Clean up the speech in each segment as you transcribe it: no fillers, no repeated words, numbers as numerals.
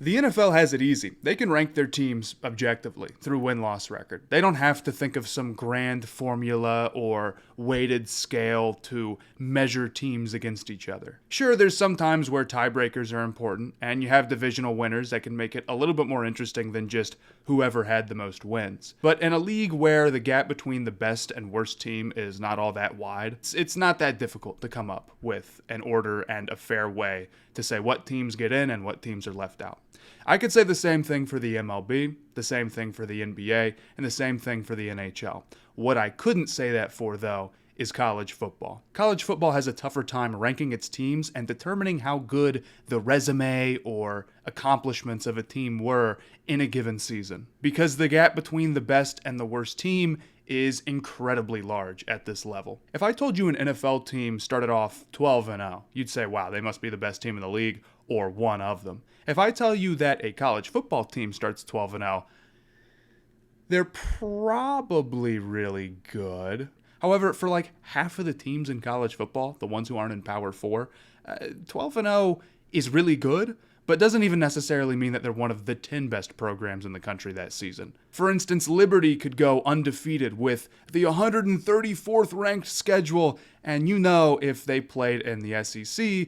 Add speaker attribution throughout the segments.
Speaker 1: The NFL has it easy. They can rank their teams objectively through win-loss record. They don't have to think of some grand formula or weighted scale to measure teams against each other. Sure, there's some times where tiebreakers are important, and you have divisional winners that can make it a little bit more interesting than just whoever had the most wins. But in a league where the gap between the best and worst team is not all that wide, it's not that difficult to come up with an order and a fair way to say what teams get in and what teams are left out. I could say the same thing for the MLB, the same thing for the NBA, and the same thing for the NHL. What I couldn't say that for, though, is college football. College football has a tougher time ranking its teams and determining how good the resume or accomplishments of a team were in a given season, because the gap between the best and the worst team is incredibly large at this level. If I told you an NFL team started off 12-0, you'd say, wow, they must be the best team in the league, or one of them. If I tell you that a college football team starts 12-0, they're probably really good. However, for like half of the teams in college football, the ones who aren't in Power 4, 12-0 is really good, but doesn't even necessarily mean that they're one of the 10 best programs in the country that season. For instance, Liberty could go undefeated with the 134th ranked schedule, and you know if they played in the SEC,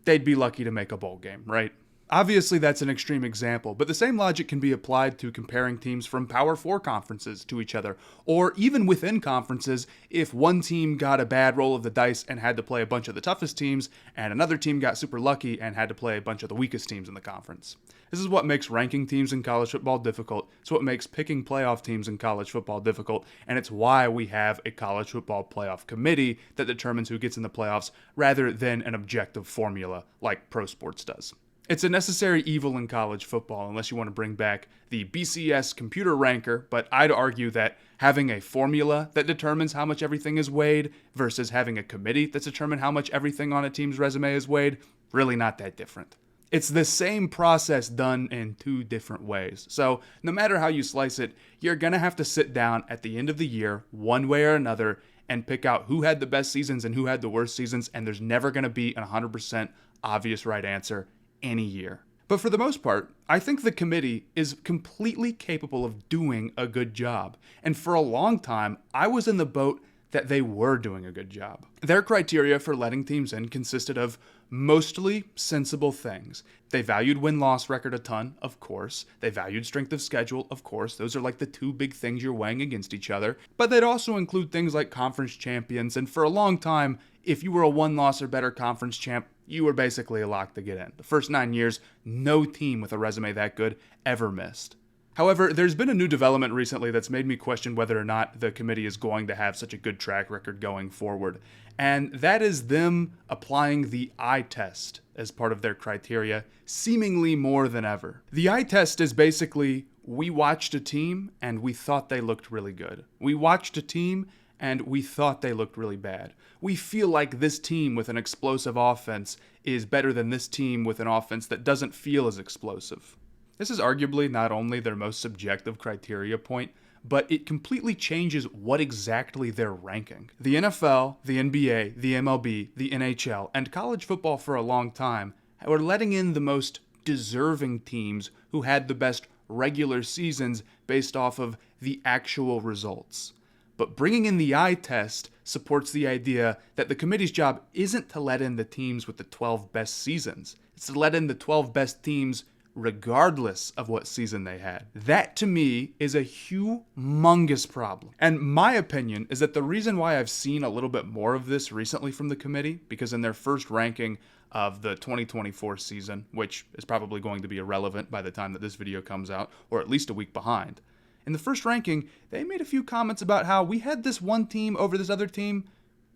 Speaker 1: they'd be lucky to make a bowl game, right? Obviously, that's an extreme example, but the same logic can be applied to comparing teams from Power 4 conferences to each other, or even within conferences if one team got a bad roll of the dice and had to play a bunch of the toughest teams, and another team got super lucky and had to play a bunch of the weakest teams in the conference. This is what makes ranking teams in college football difficult. It's what makes picking playoff teams in college football difficult, and it's why we have a college football playoff committee that determines who gets in the playoffs rather than an objective formula like pro sports does. It's a necessary evil in college football unless you want to bring back the BCS computer ranker, but I'd argue that having a formula that determines how much everything is weighed versus having a committee that's determined how much everything on a team's resume is weighed, really not that different. It's the same process done in two different ways. So no matter how you slice it, you're going to have to sit down at the end of the year, one way or another, and pick out who had the best seasons and who had the worst seasons, and there's never going to be an 100% obvious right answer any year. But for the most part, I think the committee is completely capable of doing a good job. And for a long time, I was in the boat that they were doing a good job. Their criteria for letting teams in consisted of mostly sensible things. They valued win-loss record a ton, of course. They valued strength of schedule, of course. Those are like the two big things you're weighing against each other. But they'd also include things like conference champions. And for a long time, if you were a one-loss or better conference champ, you were basically a lock to get in. The first 9 years, no team with a resume that good ever missed. However, there's been a new development recently that's made me question whether or not the committee is going to have such a good track record going forward. And that is them applying the eye test as part of their criteria, seemingly more than ever. The eye test is basically, we watched a team and we thought they looked really good. We watched a team and we thought they looked really bad. We feel like this team with an explosive offense is better than this team with an offense that doesn't feel as explosive. This is arguably not only their most subjective criteria point, but it completely changes what exactly they're ranking. The NFL, the NBA, the MLB, the NHL, and college football for a long time were letting in the most deserving teams who had the best regular seasons based off of the actual results. But bringing in the eye test supports the idea that the committee's job isn't to let in the teams with the 12 best seasons. It's to let in the 12 best teams regardless of what season they had. That, to me, is a humongous problem. And my opinion is that the reason why I've seen a little bit more of this recently from the committee, because in their first ranking of the 2024 season, which is probably going to be irrelevant by the time that this video comes out, or at least a week behind, in the first ranking, they made a few comments about how we had this one team over this other team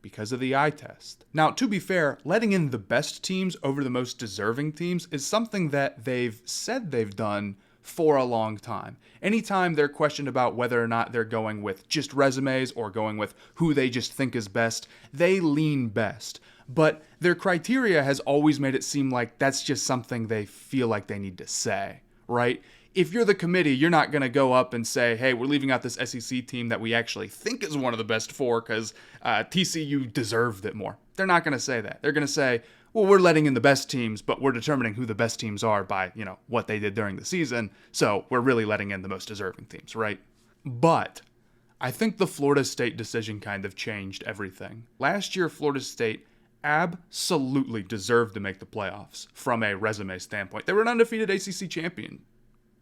Speaker 1: because of the eye test. Now, to be fair, letting in the best teams over the most deserving teams is something that they've said they've done for a long time. Anytime they're questioned about whether or not they're going with just resumes or going with who they just think is best, they lean best. But their criteria has always made it seem like that's just something they feel like they need to say, right? If you're the committee, you're not going to go up and say, hey, we're leaving out this SEC team that we actually think is one of the best four because TCU deserved it more. They're not going to say that. They're going to say, well, we're letting in the best teams, but we're determining who the best teams are by, what they did during the season. So we're really letting in the most deserving teams, right? But I think the Florida State decision kind of changed everything. Last year, Florida State absolutely deserved to make the playoffs from a resume standpoint. They were an undefeated ACC champion.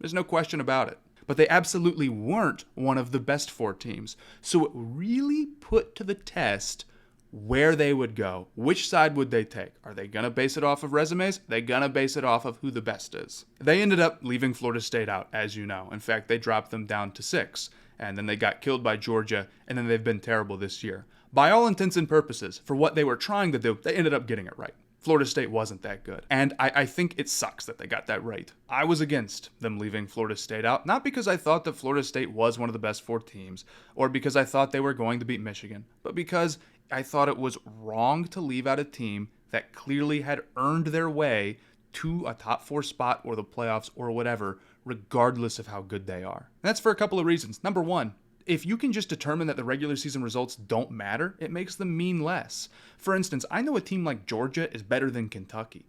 Speaker 1: There's no question about it. But they absolutely weren't one of the best 4 teams. So it really put to the test where they would go. Which side would they take? Are they going to base it off of resumes? Are they going to base it off of who the best is? They ended up leaving Florida State out, as you know. In fact, they dropped them down to 6. And then they got killed by Georgia, and then they've been terrible this year. By all intents and purposes, for what they were trying to do, they ended up getting it right. Florida State wasn't that good. And I think it sucks that they got that right. I was against them leaving Florida State out, not because I thought that Florida State was one of the best 4 teams, or because I thought they were going to beat Michigan, but because I thought it was wrong to leave out a team that clearly had earned their way to a top 4 spot or the playoffs or whatever, regardless of how good they are. And that's for a couple of reasons. Number one, if you can just determine that the regular season results don't matter, it makes them mean less. For instance, I know a team like Georgia is better than Kentucky.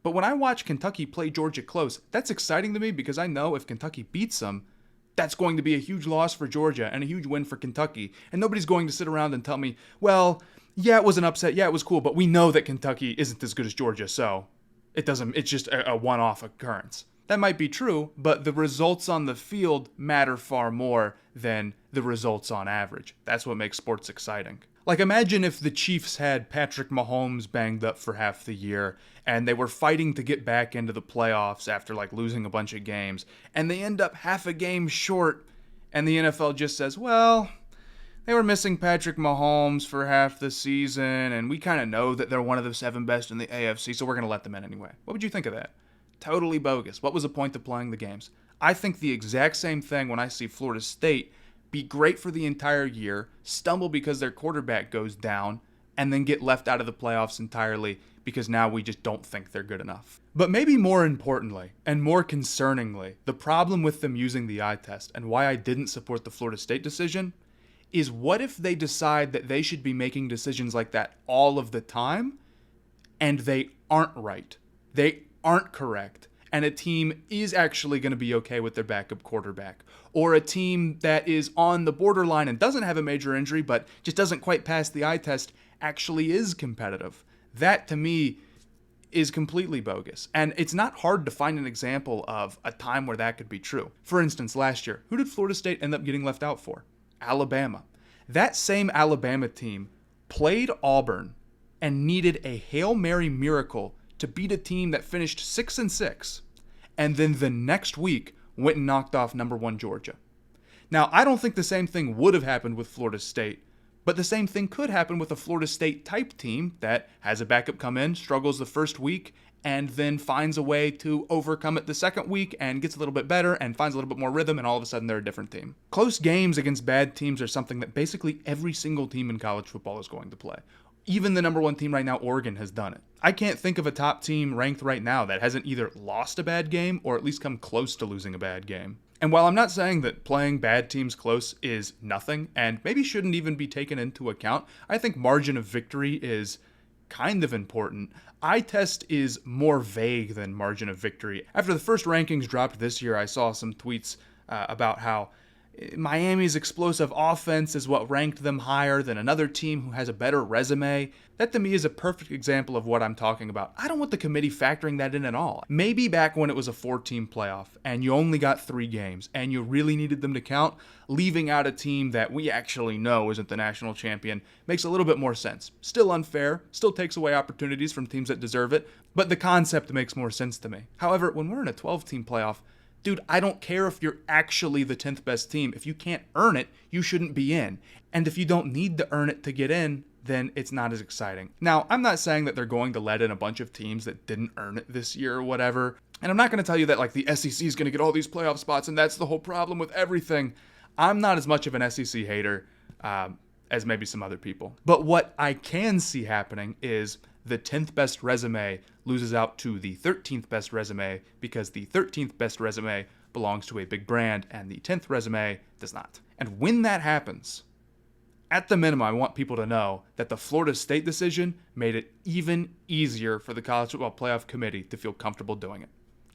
Speaker 1: But when I watch Kentucky play Georgia close, that's exciting to me because I know if Kentucky beats them, that's going to be a huge loss for Georgia and a huge win for Kentucky. And nobody's going to sit around and tell me, well, yeah, it was an upset, yeah, it was cool, but we know that Kentucky isn't as good as Georgia, so it's just a one-off occurrence. That might be true, but the results on the field matter far more than the results on average. That's what makes sports exciting. Like, imagine if the Chiefs had Patrick Mahomes banged up for half the year, and they were fighting to get back into the playoffs after, losing a bunch of games, and they end up half a game short, and the NFL just says, well, they were missing Patrick Mahomes for half the season, and we kind of know that they're one of the 7 best in the AFC, so we're going to let them in anyway. What would you think of that? Totally bogus. What was the point of playing the games? I think the exact same thing when I see Florida State be great for the entire year, stumble because their quarterback goes down, and then get left out of the playoffs entirely because now we just don't think they're good enough. But maybe more importantly, and more concerningly, the problem with them using the eye test and why I didn't support the Florida State decision is, what if they decide that they should be making decisions like that all of the time and they aren't right? They aren't correct, and a team is actually going to be okay with their backup quarterback, or a team that is on the borderline and doesn't have a major injury but just doesn't quite pass the eye test actually is competitive. That, to me, is completely bogus, and it's not hard to find an example of a time where that could be true. For instance, last year, who did Florida State end up getting left out for? Alabama. That same Alabama team played Auburn and needed a Hail Mary miracle to beat a team that finished 6-6, and then the next week went and knocked off number 1 Georgia. Now, I don't think the same thing would have happened with Florida State, but the same thing could happen with a Florida State type team that has a backup come in, struggles the first week, and then finds a way to overcome it the second week and gets a little bit better and finds a little bit more rhythm, and all of a sudden they're a different team. Close games against bad teams are something that basically every single team in college football is going to play. Even the number 1 team right now, Oregon, has done it. I can't think of a top team ranked right now that hasn't either lost a bad game or at least come close to losing a bad game. And while I'm not saying that playing bad teams close is nothing and maybe shouldn't even be taken into account, I think margin of victory is kind of important. Eye test is more vague than margin of victory. After the first rankings dropped this year, I saw some tweets about how Miami's explosive offense is what ranked them higher than another team who has a better resume. That, to me, is a perfect example of what I'm talking about. I don't want the committee factoring that in at all. Maybe back when it was a 4-team playoff and you only got 3 games and you really needed them to count, leaving out a team that we actually know isn't the national champion makes a little bit more sense. Still unfair, still takes away opportunities from teams that deserve it, but the concept makes more sense to me. However, when we're in a 12-team playoff, dude, I don't care if you're actually the 10th best team. If you can't earn it, you shouldn't be in. And if you don't need to earn it to get in, then it's not as exciting. Now, I'm not saying that they're going to let in a bunch of teams that didn't earn it this year or whatever. And I'm not going to tell you that the SEC is going to get all these playoff spots and that's the whole problem with everything. I'm not as much of an SEC hater as maybe some other people. But what I can see happening is the 10th best resume loses out to the 13th best resume because the 13th best resume belongs to a big brand and the 10th resume does not. And when that happens, At the minimum, I want people to know that the Florida State decision made it even easier for the College Football Playoff Committee to feel comfortable doing it.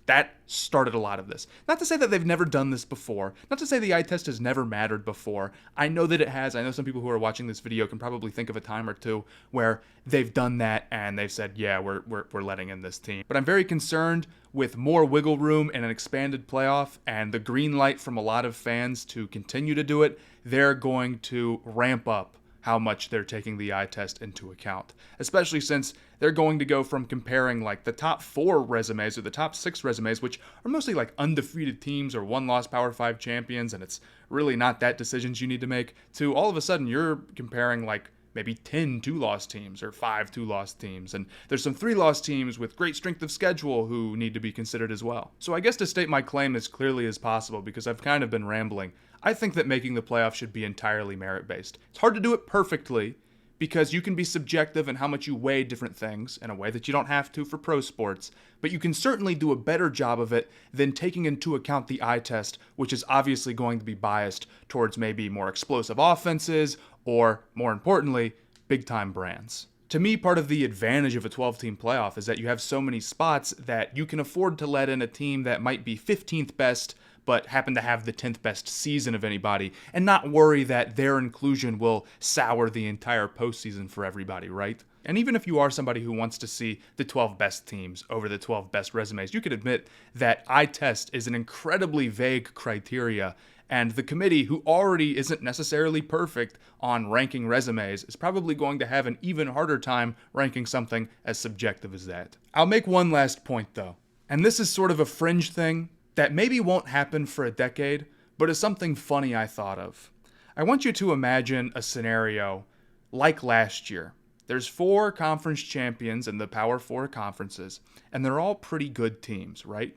Speaker 1: That started a lot of this. Not to say that they've never done this before. Not to say the eye test has never mattered before. I know that it has. I know some people who are watching this video can probably think of a time or two where they've done that and they've said, yeah, we're letting in this team. But I'm very concerned with more wiggle room and an expanded playoff and the green light from a lot of fans to continue to do it. They're going to ramp up how much they're taking the eye test into account, especially since they're going to go from comparing like the top 4 resumes or the top 6 resumes, which are mostly like undefeated teams or one-loss Power 5 champions, and it's really not that decisions you need to make, to all of a sudden you're comparing like maybe 10 2-loss teams or 5 2-loss teams, and there's some 3-loss teams with great strength of schedule who need to be considered as well. So I guess to state my claim as clearly as possible, because I've kind of been rambling, I think that making the playoffs should be entirely merit-based. It's hard to do it perfectly, because you can be subjective in how much you weigh different things in a way that you don't have to for pro sports, but you can certainly do a better job of it than taking into account the eye test, which is obviously going to be biased towards maybe more explosive offenses or, more importantly, big-time brands. To me, part of the advantage of a 12-team playoff is that you have so many spots that you can afford to let in a team that might be 15th best but happen to have the 10th best season of anybody, and not worry that their inclusion will sour the entire postseason for everybody, right? And even if you are somebody who wants to see the 12 best teams over the 12 best resumes, you could admit that eye test is an incredibly vague criteria, and the committee, who already isn't necessarily perfect on ranking resumes, is probably going to have an even harder time ranking something as subjective as that. I'll make one last point though, and this is sort of a fringe thing that maybe won't happen for a decade, but is something funny I thought of. I want you to imagine a scenario like last year. There's 4 conference champions in the Power 4 conferences, and they're all pretty good teams, right?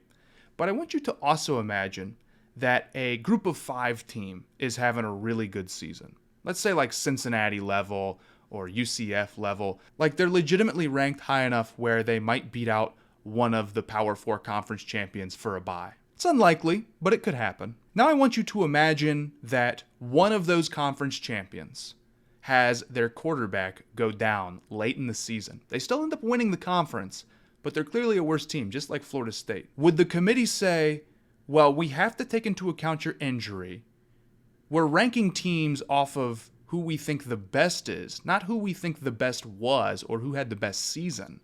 Speaker 1: But I want you to also imagine that a group of 5 team is having a really good season. Let's say like Cincinnati level or UCF level. Like they're legitimately ranked high enough where they might beat out one of the Power 4 conference champions for a bye. It's unlikely, but it could happen. Now I want you to imagine that one of those conference champions has their quarterback go down late in the season. They still end up winning the conference, but they're clearly a worse team, just like Florida State. Would the committee say, well, we have to take into account your injury. We're ranking teams off of who we think the best is, not who we think the best was or who had the best season.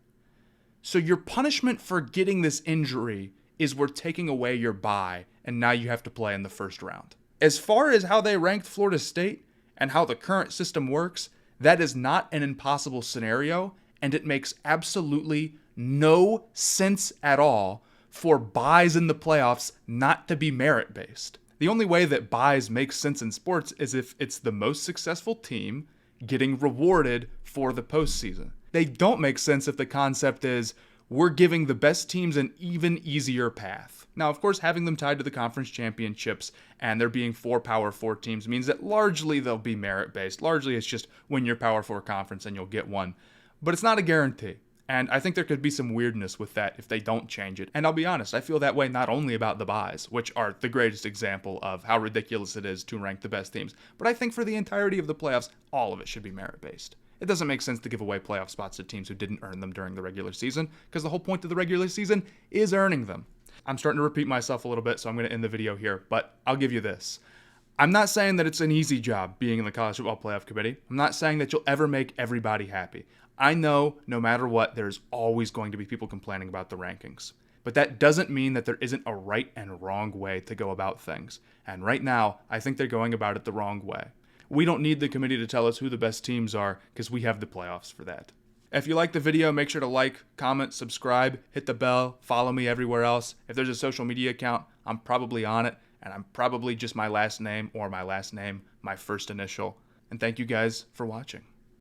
Speaker 1: So your punishment for getting this injury is we're taking away your bye, and now you have to play in the first round. As far as how they ranked Florida State and how the current system works, that is not an impossible scenario, and it makes absolutely no sense at all for byes in the playoffs not to be merit-based. The only way that byes make sense in sports is if it's the most successful team getting rewarded for the postseason. They don't make sense if the concept is we're giving the best teams an even easier path. Now, of course, having them tied to the conference championships and there being 4 Power 4 teams means that largely they'll be merit-based. Largely, it's just win your Power 4 conference and you'll get one. But it's not a guarantee. And I think there could be some weirdness with that if they don't change it. And I'll be honest, I feel that way not only about the byes, which are the greatest example of how ridiculous it is to rank the best teams, but I think for the entirety of the playoffs, all of it should be merit-based. It doesn't make sense to give away playoff spots to teams who didn't earn them during the regular season, because the whole point of the regular season is earning them. I'm starting to repeat myself a little bit, so I'm going to end the video here, but I'll give you this. I'm not saying that it's an easy job being in the College Football Playoff Committee. I'm not saying that you'll ever make everybody happy. I know no matter what, there's always going to be people complaining about the rankings. But that doesn't mean that there isn't a right and wrong way to go about things. And right now, I think they're going about it the wrong way. We don't need the committee to tell us who the best teams are, because we have the playoffs for that. If you like the video, make sure to like, comment, subscribe, hit the bell, follow me everywhere else. If there's a social media account, I'm probably on it, and I'm probably just my last name or my last name, my first initial. And thank you guys for watching.